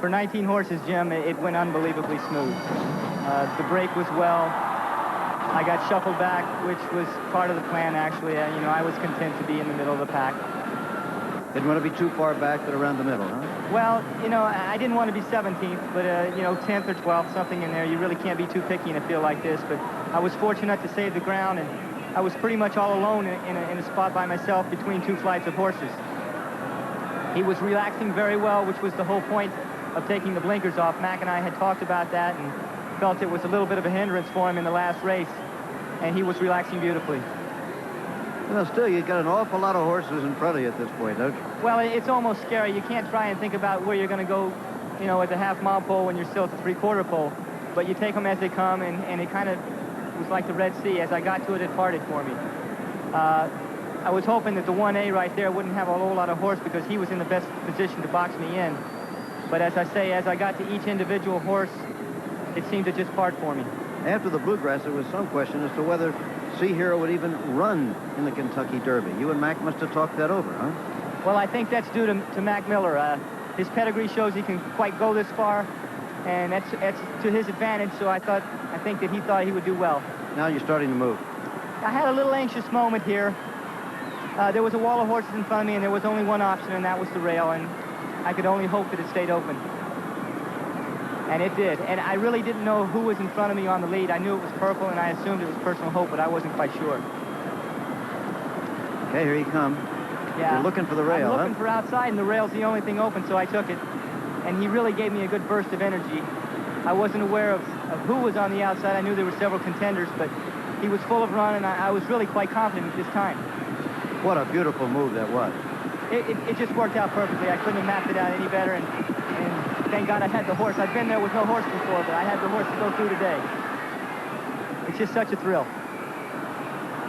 For 19 horses, Jim, it went unbelievably smooth. The break was well. I got shuffled back, which was part of the plan, actually. I was content to be in the middle of the pack. Didn't want to be too far back, but around the middle, huh? Well, I didn't want to be 17th, but, 10th or 12th, something in there. You really can't be too picky in a field like this, but I was fortunate to save the ground, and I was pretty much all alone in a spot by myself between two flights of horses. He was relaxing very well, which was the whole point of taking the blinkers off. Mac and I had talked about that and felt it was a little bit of a hindrance for him in the last race, and he was relaxing beautifully. Well, still, you've got an awful lot of horses in front of you at this point, don't you? Well, it's almost scary. You can't try and think about where you're going to go, at the half-mile pole when you're still at the three-quarter pole. But you take them as they come, and it kind of was like the Red Sea. As I got to it, it parted for me. I was hoping that the 1A right there wouldn't have a whole lot of horse because he was in the best position to box me in. But as I say, as I got to each individual horse, it seemed to just part for me. After the Bluegrass, there was some question as to whether Sea Hero would even run in the Kentucky Derby. You and Mac must have talked that over, huh? Well, I think that's due to Mac Miller. His pedigree shows he can quite go this far, and that's to his advantage, so I think that he thought he would do well. Now you're starting to move. I had a little anxious moment here. There was a wall of horses in front of me, and there was only one option, and that was the rail, and I could only hope that it stayed open. And it did. And I really didn't know who was in front of me on the lead. I knew it was Purple, and I assumed it was Personal Hope, but I wasn't quite sure. Okay, here you come. Yeah. You're looking for the rail, I'm looking for outside, and the rail's the only thing open, so I took it. And he really gave me a good burst of energy. I wasn't aware of who was on the outside. I knew there were several contenders, but he was full of run, and I was really quite confident at this time. What a beautiful move that was. It just worked out perfectly. I couldn't have mapped it out any better, and thank God I had the horse. I've been there with no horse before, but I had the horse to go through today. It's just such a thrill.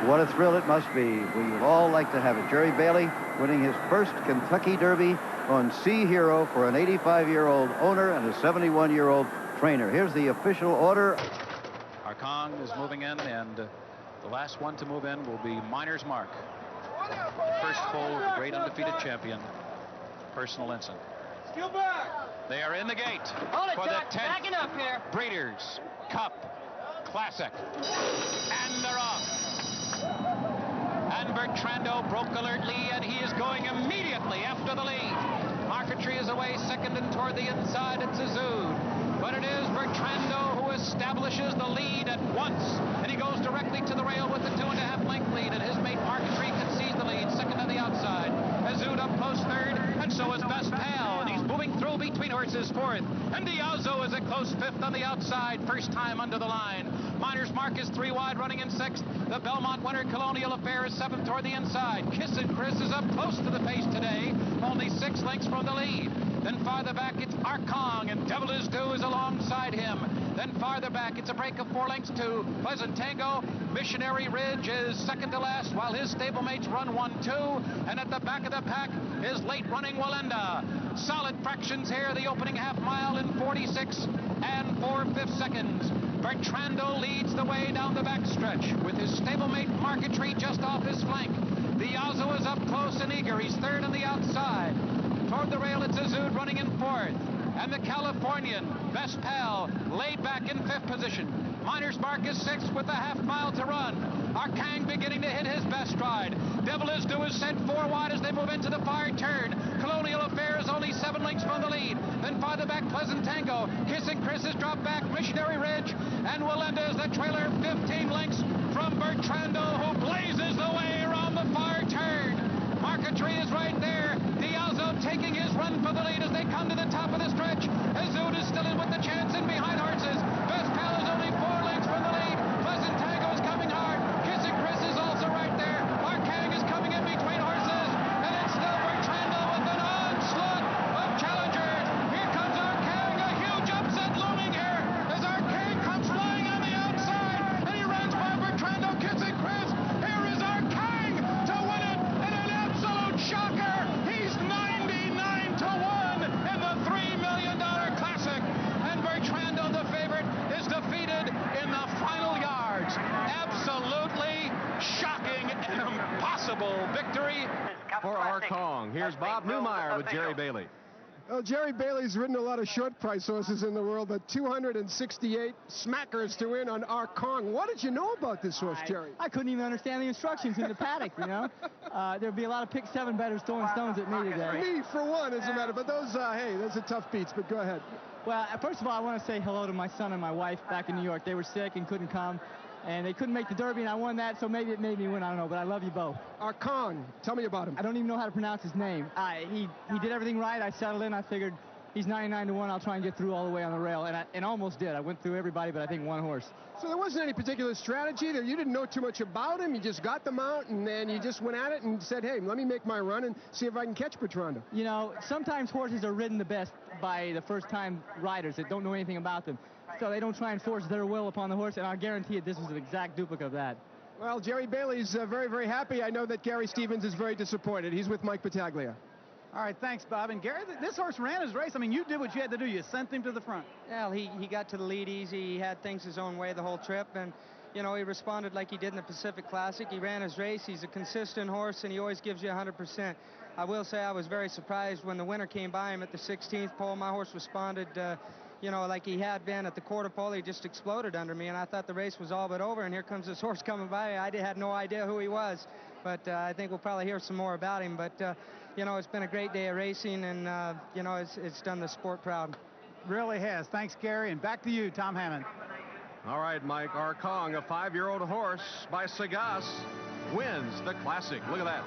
What a thrill it must be. We would all like to have it. Jerry Bailey winning his first Kentucky Derby on Sea Hero for an 85-year-old owner and a 71-year-old trainer. Here's the official order. Arcong is moving in, and the last one to move in will be Miner's Mark. First foal of the great undefeated champion, Personal Ensign. They are in the gate for the 10th Breeders' Cup Classic. And they're off. And Bertrando broke alertly, and he is going immediately after the lead. Marquetry is away second, and toward the inside it's Azud. But it is Bertrando who establishes the lead at once. And he goes directly to the rail with the 2.5 length lead, and his mate Marquetry concedes the lead, second on the outside. Azud up close third, and so is Best Pal, and he's moving through between horses fourth. And Diazo is a close fifth on the outside, first time under the line. Miner's Mark is 3 wide, running in sixth. The Belmont winner, Colonial Affair, is seventh toward the inside. Kissin' Chris is up close to the pace today, only 6 lengths from the lead. Then farther back, it's Arcong, and Devil Is Due is alongside him. Then farther back, it's a break of 4 lengths to Pleasant Tango. Missionary Ridge is second to last, while his stablemates run 1-2. And at the back of the pack is late running Walenda. Solid fractions here, the opening half mile in 46 and 4/5 seconds. Bertrando leads the way down the backstretch with his stablemate Marquetry just off his flank. Diazo is up close and eager. He's third on the outside. Toward the rail, it's Azud running in fourth. And the Californian, Best Pal, laid back in 5th position. Miner's Mark is 6th with a half mile to run. Arcang beginning to hit his best stride. Devil Is Due is sent 4 wide as they move into the far turn. Colonial Affair is only 7 lengths from the lead. Then farther back, Pleasant Tango. Kissin' Chris has dropped back. Missionary Ridge. And Walenda is the trailer, 15 lengths from Bertrando, who blazes the way around the far turn. Marquetry is right there. Diazo taking his run for the lead as they come to the top of the stretch. Azud is still in with the chance in behind horses. Best Pal is only 4 lengths from the lead. Pleasant Tango is coming hard. Kissin' Chris is also right there. Arcang is coming in between horses. And it's still Bertrando with an onslaught of challengers. Here comes Arcang. A huge upset looming here as Arcang comes flying on the outside. And he runs by Bertrando. Kissin' Chris. Here is Arcang to win it. Shocker! He's 99-1 in the $3 million Classic. And Bertrando, the favorite, is defeated in the final yards. Absolutely shocking and impossible victory for Arcong. Here's Bob Newmeyer with Jerry Bailey. Well, Jerry Bailey's ridden a lot of short price horses in the world, but 268 smackers to win on our Kong. What did you know about this horse, Jerry? I couldn't even understand the instructions in the paddock, you know. There'd be a lot of pick 7 bettors throwing stones at me today. Me, for one, as a matter. But those, hey, those are tough beats, but go ahead. Well, first of all, I want to say hello to my son and my wife back in New York. They were sick and couldn't come, and they couldn't make the Derby, and I won that, so maybe it made me win. I don't know, but I love you both. Our Kong, tell me about him. I don't even know how to pronounce his name. He did everything right. I settled in. I figured he's 99-1. I'll try and get through all the way on the rail, and almost did. I went through everybody, but I think one horse. So there wasn't any particular strategy there. You didn't know too much about him. You just got them out, and then you just went at it and said, hey, let me make my run and see if I can catch Bertrando. You know, sometimes horses are ridden the best by the first-time riders that don't know anything about them. So they don't try and force their will upon the horse, and I guarantee you this was an exact duplicate of that. Well, Jerry Bailey's very, very happy. I know that Gary Stevens is very disappointed. He's with Mike Battaglia. All right, thanks, Bob. And Gary, this horse ran his race. I mean, you did what you had to do. You sent him to the front. Well, he got to the lead easy. He had things his own way the whole trip. And, you know, he responded like he did in the Pacific Classic. He ran his race. He's a consistent horse, and he always gives you 100%. I will say I was very surprised when the winner came by him at the 16th pole. My horse responded, you know, like he had been at the quarter pole. He just exploded under me, and I thought the race was all but over. And here comes this horse coming by. I had no idea who he was. But I think we'll probably hear some more about him. But, you know, it's been a great day of racing, and, you know, it's done the sport proud. Really has. Thanks, Gary. And back to you, Tom Hammond. All right, Mike. Our Kong, a 5-year-old horse by Sagas, wins the Classic. Look at that.